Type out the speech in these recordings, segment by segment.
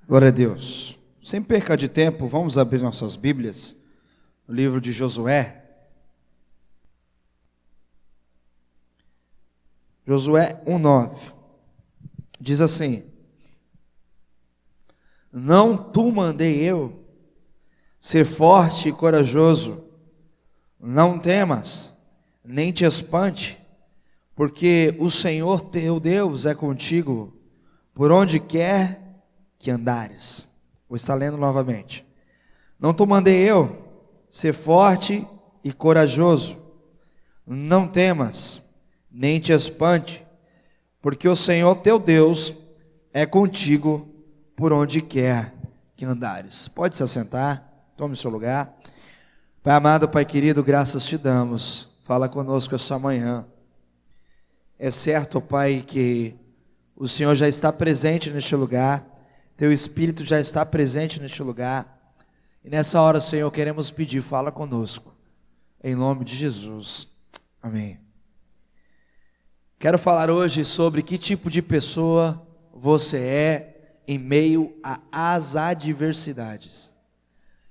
Glória a Deus. Sem perca de tempo, vamos abrir nossas Bíblias no livro de Josué. Josué 1:9 diz assim: Não tu mandei eu ser forte e corajoso, não temas, nem te espante, porque o Senhor teu Deus é contigo, por onde quer que andares. Vou estar lendo novamente. Não te mandei eu ser forte e corajoso, não temas, nem te espante, porque o Senhor teu Deus é contigo por onde quer que andares. Pode se assentar, tome seu lugar. Pai amado, Pai querido, graças te damos. Fala conosco essa manhã. É certo, Pai, que o Senhor já está presente neste lugar. Teu Espírito já está presente neste lugar. E nessa hora, Senhor, queremos pedir, fala conosco. Em nome de Jesus. Amém. Quero falar hoje sobre que tipo de pessoa você é em meio às adversidades.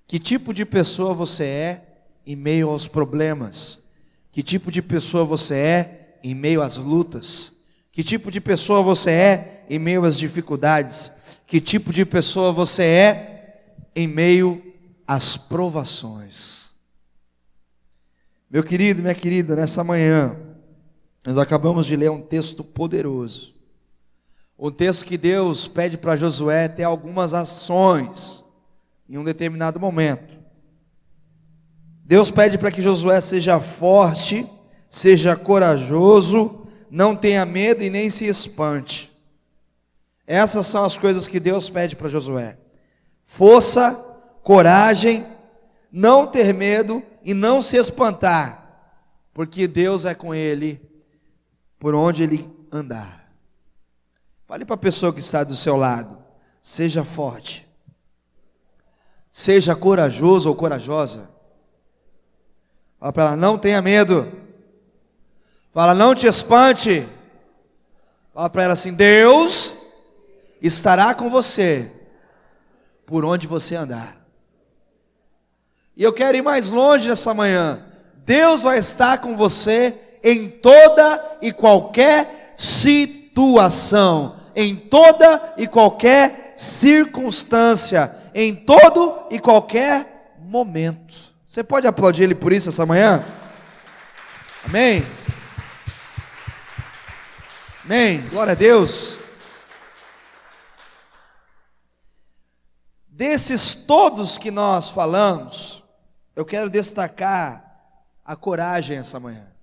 Que tipo de pessoa você é em meio aos problemas? Que tipo de pessoa você é em meio às lutas? Que tipo de pessoa você é em meio às dificuldades? Que tipo de pessoa você é em meio às provações? Meu querido, minha querida, nessa manhã, nós acabamos de ler um texto poderoso. Um texto que Deus pede para Josué ter algumas ações em um determinado momento. Deus pede para que Josué seja forte, seja corajoso, não tenha medo e nem se espante. Essas são as coisas que Deus pede para Josué: força, coragem, não ter medo e não se espantar, porque Deus é com ele por onde ele andar. Fale para a pessoa que está do seu lado: seja forte, seja corajoso ou corajosa. Fala para ela: não tenha medo. Fala: não te espante. Fala para ela assim: Deus estará com você por onde você andar. E eu quero ir mais longe nessa manhã. Deus vai estar com você em toda e qualquer situação, em toda e qualquer circunstância, em todo e qualquer momento. Você pode aplaudir Ele por isso essa manhã? Amém? Amém, glória a Deus. Desses todos que nós falamos, eu quero destacar a coragem essa manhã.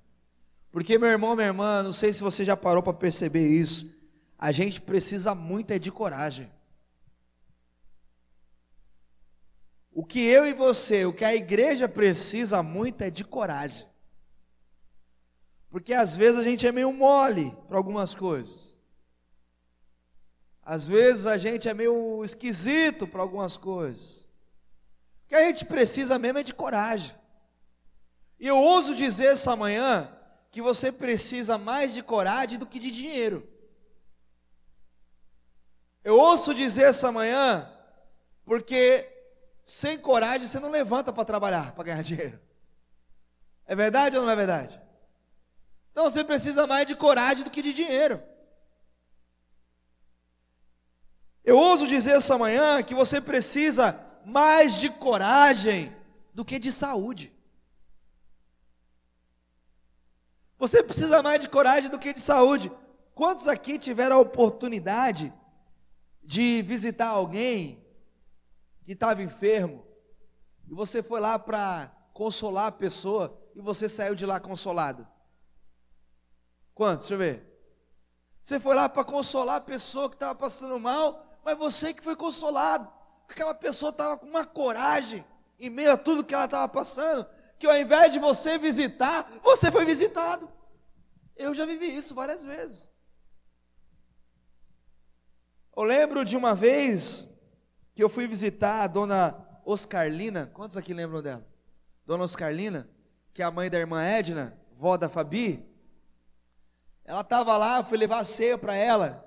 Porque, meu irmão, minha irmã, não sei se você já parou para perceber isso, a gente precisa muito de coragem. O que eu e você, o que a igreja precisa muito é de coragem. Porque às vezes a gente é meio mole para algumas coisas. Às vezes a gente é meio esquisito para algumas coisas. O que a gente precisa mesmo é de coragem. E eu ouso dizer essa manhã que você precisa mais de coragem do que de dinheiro. Eu ouço dizer essa manhã porque sem coragem você não levanta para trabalhar, para ganhar dinheiro. É verdade ou não é verdade? Então você precisa mais de coragem do que de dinheiro. Eu ouso dizer essa manhã que você precisa mais de coragem do que de saúde. Você precisa mais de coragem do que de saúde. Quantos aqui tiveram a oportunidade de visitar alguém que estava enfermo, e você foi lá para consolar a pessoa, e você saiu de lá consolado? Quantos? Deixa eu ver. Você foi lá para consolar a pessoa que estava passando mal, mas você que foi consolado. Aquela pessoa estava com uma coragem, em meio a tudo que ela estava passando, que ao invés de você visitar, você foi visitado. Eu já vivi isso várias vezes. Eu lembro de uma vez que eu fui visitar a dona Oscarlina. Quantos aqui lembram dela? Dona Oscarlina, que é a mãe da irmã Edna, vó da Fabi. Ela estava lá, eu fui levar a ceia para ela.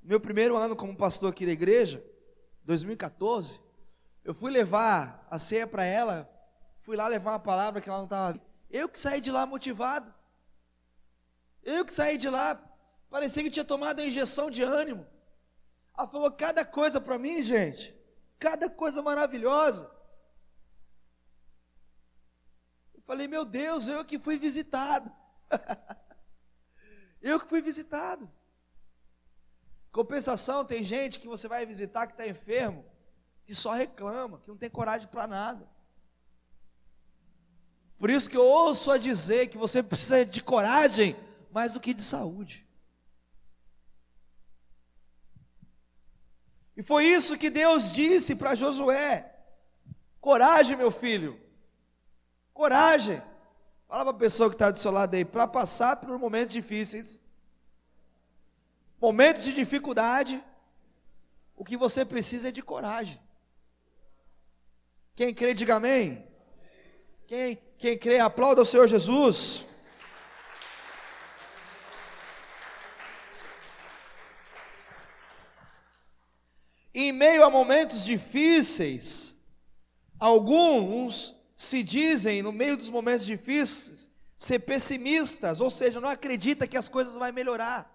Meu primeiro ano como pastor aqui da igreja. 2014, eu fui levar a ceia para ela, fui lá levar uma palavra que ela não estava. Eu que saí de lá motivado. Eu que saí de lá, parecia que tinha tomado uma injeção de ânimo. Ela falou cada coisa para mim, gente, cada coisa maravilhosa. Eu falei, meu Deus, eu que fui visitado. Eu que fui visitado. Compensação, tem gente que você vai visitar que está enfermo, que só reclama, que não tem coragem para nada. Por isso que eu ouço a dizer que você precisa de coragem mais do que de saúde. E foi isso que Deus disse para Josué: coragem, meu filho, coragem. Fala para a pessoa que está do seu lado aí, para passar por momentos difíceis, momentos de dificuldade, o que você precisa é de coragem. Quem crê, diga amém. Quem crê, aplauda o Senhor Jesus. Em meio a momentos difíceis, alguns se dizem, no meio dos momentos difíceis, ser pessimistas, ou seja, não acredita que as coisas vão melhorar.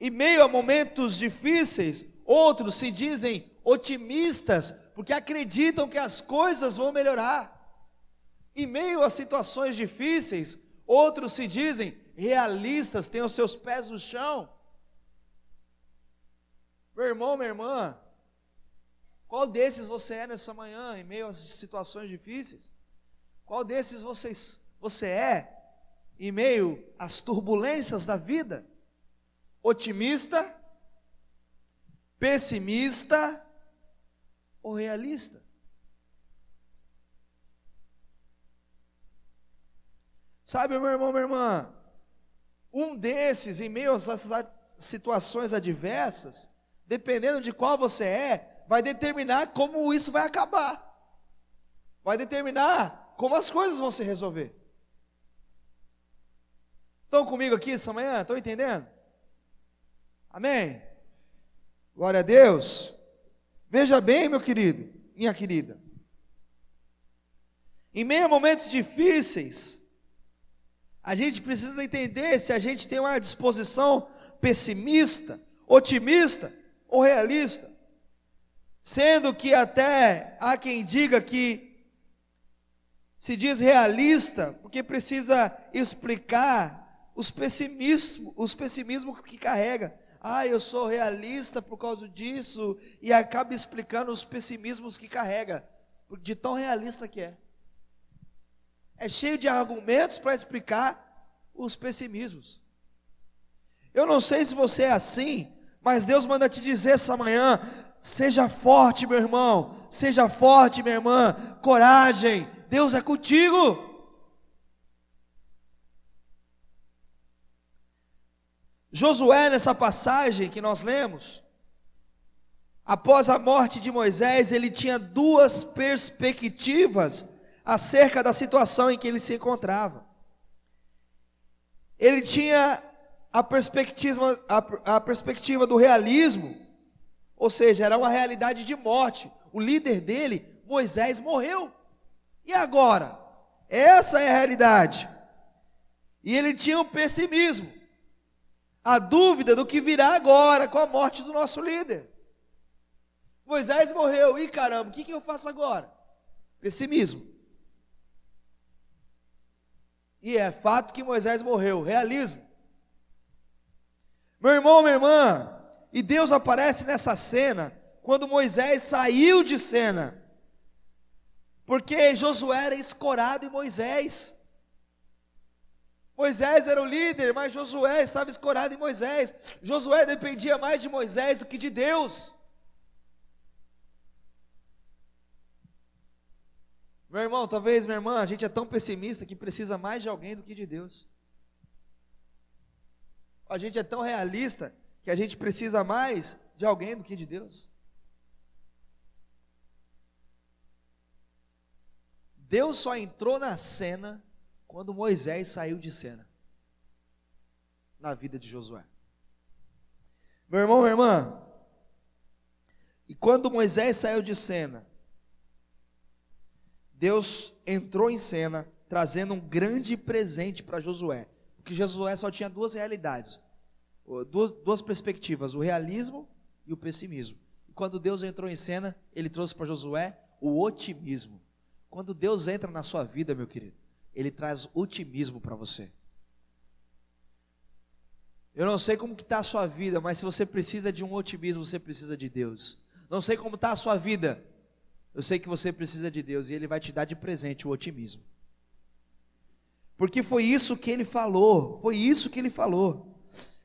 Em meio a momentos difíceis, outros se dizem otimistas, porque acreditam que as coisas vão melhorar. Em meio a situações difíceis, outros se dizem realistas, têm os seus pés no chão. Meu irmão, minha irmã, qual desses você é nessa manhã, em meio às situações difíceis? Qual desses você é, em meio às turbulências da vida? Otimista, pessimista ou realista? Sabe, meu irmão, minha irmã, um desses, em meio às situações adversas, dependendo de qual você é, vai determinar como isso vai acabar. Vai determinar como as coisas vão se resolver. Estão comigo aqui essa manhã? Estão entendendo? Amém? Glória a Deus. Veja bem, meu querido, minha querida. Em meio a momentos difíceis, a gente precisa entender se a gente tem uma disposição pessimista, otimista ou realista. Sendo que até há quem diga que se diz realista, porque precisa explicar os pessimismos que carrega. Eu sou realista por causa disso, e acaba explicando os pessimismos que carrega, de tão realista que é. É cheio de argumentos para explicar os pessimismos. Eu não sei se você é assim, mas Deus manda te dizer essa manhã: seja forte, meu irmão, seja forte, minha irmã, coragem, Deus é contigo. Josué, nessa passagem que nós lemos, após a morte de Moisés, ele tinha duas perspectivas acerca da situação em que ele se encontrava. Ele tinha a perspectiva do realismo, ou seja, era uma realidade de morte. O líder dele, Moisés, morreu. E agora? Essa é a realidade. E ele tinha o pessimismo, a dúvida do que virá agora com a morte do nosso líder. Moisés morreu, e caramba, o que eu faço agora? Pessimismo. E é fato que Moisés morreu, realismo. Meu irmão, minha irmã, e Deus aparece nessa cena, quando Moisés saiu de cena, porque Josué era escorado em Moisés. Moisés era o líder, mas Josué estava escorado em Moisés. Josué dependia mais de Moisés do que de Deus. Meu irmão, talvez, minha irmã, a gente é tão pessimista que precisa mais de alguém do que de Deus. A gente é tão realista que a gente precisa mais de alguém do que de Deus. Deus só entrou na cena quando Moisés saiu de cena, na vida de Josué. Meu irmão, minha irmã, e quando Moisés saiu de cena, Deus entrou em cena, trazendo um grande presente para Josué, porque Josué só tinha duas realidades, duas perspectivas, o realismo e o pessimismo. E quando Deus entrou em cena, Ele trouxe para Josué o otimismo. Quando Deus entra na sua vida, meu querido, Ele traz otimismo para você. Eu não sei como que está a sua vida, mas se você precisa de um otimismo, você precisa de Deus. Não sei como está a sua vida, eu sei que você precisa de Deus, e Ele vai te dar de presente o otimismo. Porque foi isso que Ele falou,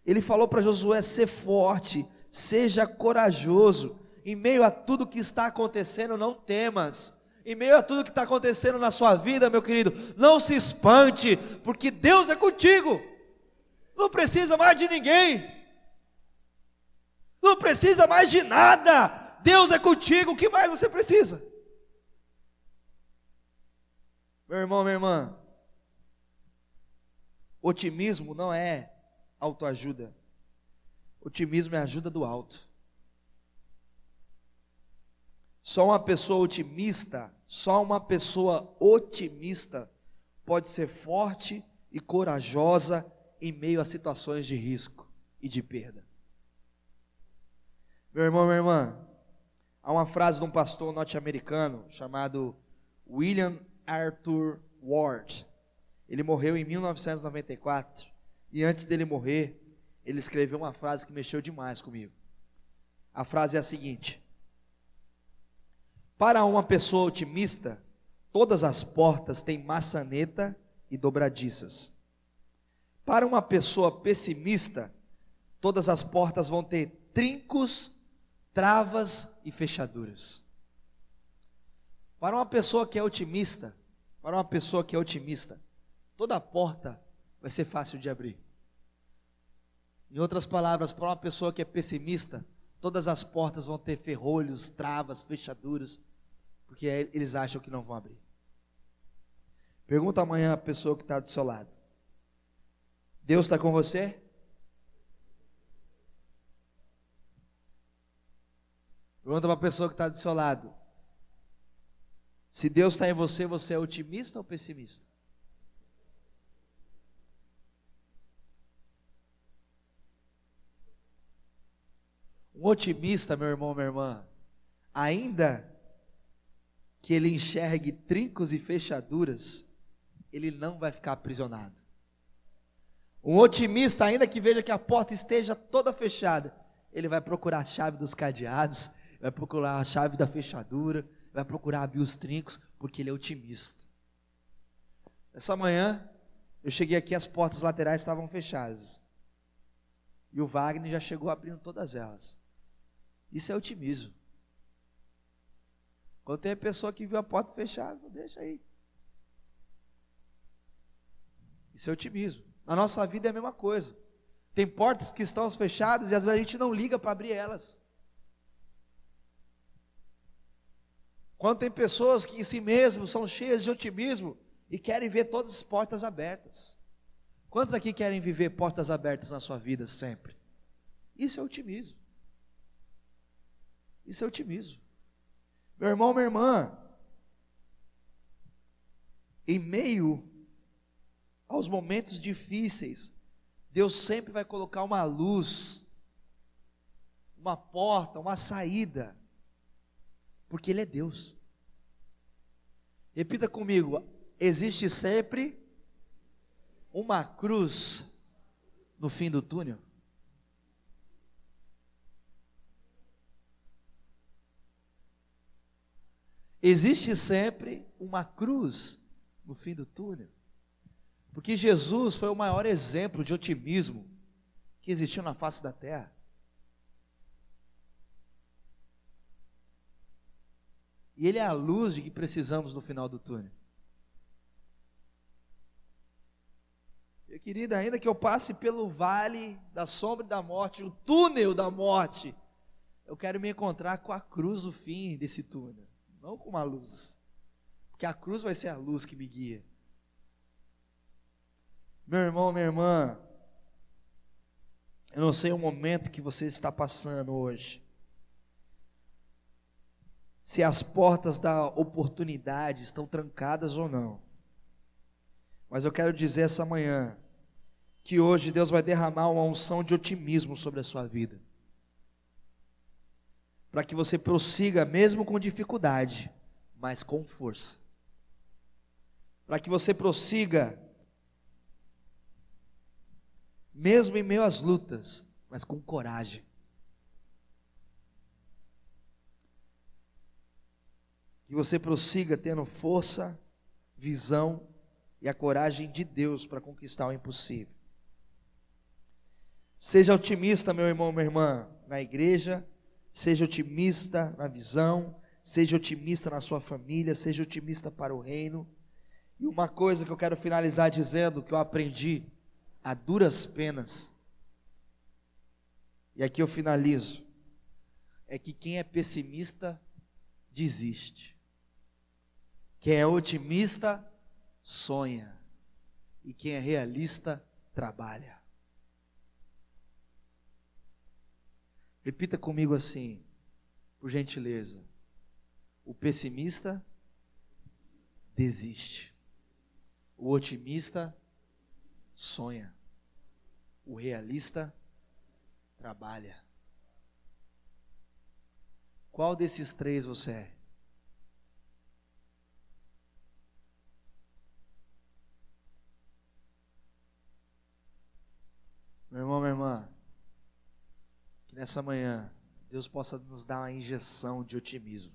Ele falou para Josué: ser forte, seja corajoso, em meio a tudo que está acontecendo, não temas. Em meio a tudo que está acontecendo na sua vida, meu querido, não se espante, porque Deus é contigo. Não precisa mais de ninguém, não precisa mais de nada. Deus é contigo, o que mais você precisa? Meu irmão, minha irmã, otimismo não é autoajuda, otimismo é ajuda do alto. Só uma pessoa otimista pode ser forte e corajosa em meio a situações de risco e de perda. Meu irmão, minha irmã, há uma frase de um pastor norte-americano chamado William Arthur Ward. Ele morreu em 1994 e antes dele morrer, ele escreveu uma frase que mexeu demais comigo. A frase é a seguinte: para uma pessoa otimista, todas as portas têm maçaneta e dobradiças. Para uma pessoa pessimista, todas as portas vão ter trincos, travas e fechaduras. Para uma pessoa que é otimista, toda porta vai ser fácil de abrir. Em outras palavras, para uma pessoa que é pessimista, todas as portas vão ter ferrolhos, travas, fechaduras, porque eles acham que não vão abrir. Pergunta amanhã a pessoa que está do seu lado: Deus está com você? Pergunta para a pessoa que está do seu lado: se Deus está em você, você é otimista ou pessimista? Um otimista, meu irmão, minha irmã, ainda que ele enxergue trincos e fechaduras, ele não vai ficar aprisionado. Um otimista, ainda que veja que a porta esteja toda fechada, ele vai procurar a chave dos cadeados, vai procurar a chave da fechadura, vai procurar abrir os trincos, porque ele é otimista. Essa manhã, eu cheguei aqui, as portas laterais estavam fechadas, e o Wagner já chegou abrindo todas elas. Isso é otimismo. Quando tem a pessoa que viu a porta fechada, deixa aí. Isso é otimismo. Na nossa vida é a mesma coisa. Tem portas que estão fechadas e às vezes a gente não liga para abrir elas. Quando tem pessoas que em si mesmos são cheias de otimismo e querem ver todas as portas abertas. Quantos aqui querem viver portas abertas na sua vida sempre? Isso é otimismo. Isso é otimismo. Meu irmão, minha irmã, em meio aos momentos difíceis, Deus sempre vai colocar uma luz, uma porta, uma saída, porque Ele é Deus. Repita comigo: existe sempre uma cruz no fim do túnel. Existe sempre uma cruz no fim do túnel, porque Jesus foi o maior exemplo de otimismo que existiu na face da terra. E Ele é a luz de que precisamos no final do túnel. Meu querido, ainda que eu passe pelo vale da sombra e da morte, o túnel da morte, eu quero me encontrar com a cruz no fim desse túnel, não com uma luz, porque a cruz vai ser a luz que me guia. Meu irmão, minha irmã, eu não sei o momento que você está passando hoje, se as portas da oportunidade estão trancadas ou não. Mas eu quero dizer essa manhã que hoje Deus vai derramar uma unção de otimismo sobre a sua vida, para que você prossiga mesmo com dificuldade, mas com força. Para que você prossiga mesmo em meio às lutas, mas com coragem. Que você prossiga tendo força, visão e a coragem de Deus para conquistar o impossível. Seja otimista, meu irmão, minha irmã, na igreja, seja otimista na visão, seja otimista na sua família, seja otimista para o reino. E uma coisa que eu quero finalizar dizendo, que eu aprendi a duras penas, e aqui eu finalizo, é que quem é pessimista desiste, quem é otimista sonha, e quem é realista trabalha. Repita comigo assim, por gentileza: o pessimista desiste, o otimista sonha, o realista trabalha. Qual desses três você é? Meu irmão, minha irmã, que nessa manhã Deus possa nos dar uma injeção de otimismo,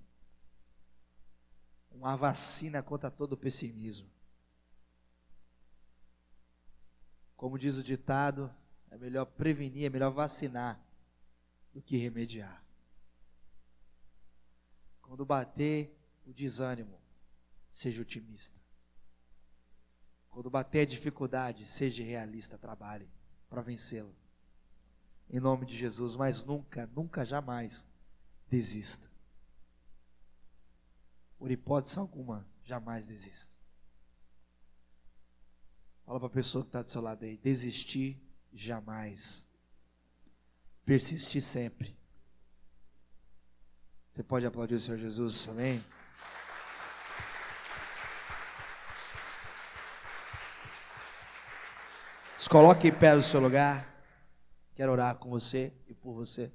uma vacina contra todo o pessimismo. Como diz o ditado, é melhor prevenir, é melhor vacinar do que remediar. Quando bater o desânimo, seja otimista. Quando bater a dificuldade, seja realista, trabalhe para vencê-la. Em nome de Jesus, mas nunca, nunca, jamais desista. Por hipótese alguma, jamais desista. Fala para a pessoa que está do seu lado aí: desistir jamais, persistir sempre. Você pode aplaudir o Senhor Jesus, amém? Se coloque em pé no seu lugar. Quero orar com você e por você.